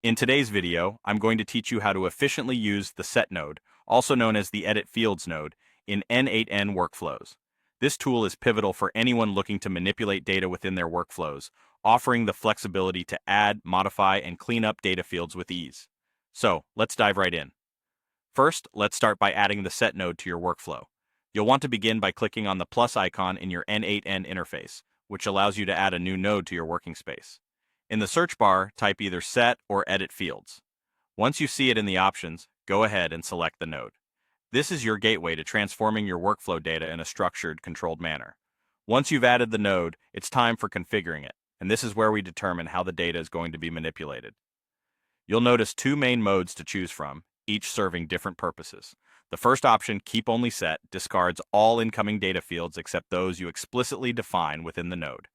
In today's video, I'm going to teach you how to efficiently use the Set node, also known as the Edit Fields node, in n8n workflows. This tool is pivotal for anyone looking to manipulate data within their workflows, offering the flexibility to add, modify, and clean up data fields with ease. So, let's dive right in. First, let's start by adding the Set node to your workflow. You'll want to begin by clicking on the plus icon in your n8n interface, which allows you to add a new node to your working space. In the search bar, type either Set or Edit Fields. Once you see it in the options, go ahead and select the node. This is your gateway to transforming your workflow data in a structured, controlled manner. Once you've added the node, it's time for configuring it, and this is where we determine how the data is going to be manipulated. You'll notice two main modes to choose from, each serving different purposes. The first option, Keep Only Set, discards all incoming data fields except those you explicitly define within the node.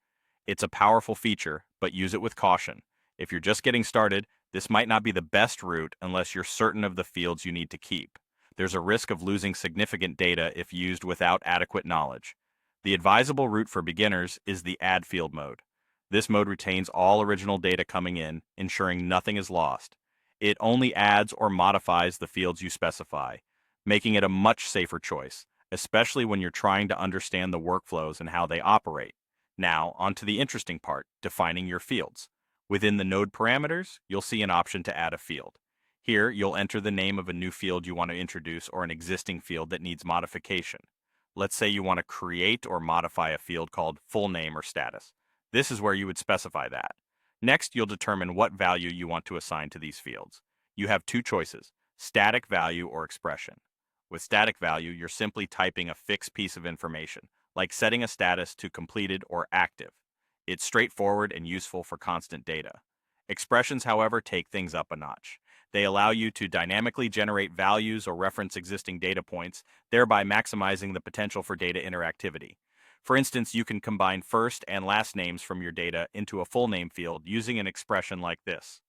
It's a powerful feature, but use it with caution. If you're just getting started, this might not be the best route unless you're certain of the fields you need to keep. There's a risk of losing significant data if used without adequate knowledge. The advisable route for beginners is the Add Field mode. This mode retains all original data coming in, ensuring nothing is lost. It only adds or modifies the fields you specify, making it a much safer choice, especially when you're trying to understand the workflows and how they operate. Now, on to the interesting part, defining your fields. Within the node parameters, you'll see an option to add a field. Here, you'll enter the name of a new field you want to introduce or an existing field that needs modification. Let's say you want to create or modify a field called full name or status. This is where you would specify that. Next, you'll determine what value you want to assign to these fields. You have two choices, static value or expression. With static value, you're simply typing a fixed piece of information, like setting a status to completed or active. It's straightforward and useful for constant data. Expressions, however, take things up a notch. They allow you to dynamically generate values or reference existing data points, thereby maximizing the potential for data interactivity. For instance, you can combine first and last names from your data into a full name field using an expression like this.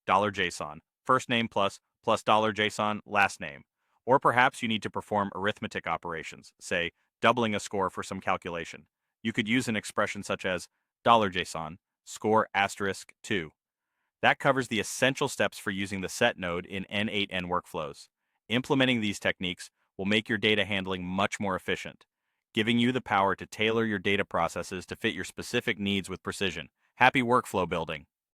$JSON, first name plus $JSON, last name. Or perhaps you need to perform arithmetic operations, say, doubling a score for some calculation. You could use an expression such as $JSON, score asterisk 2. That covers the essential steps for using the Set node in n8n workflows. Implementing these techniques will make your data handling much more efficient, giving you the power to tailor your data processes to fit your specific needs with precision. Happy workflow building!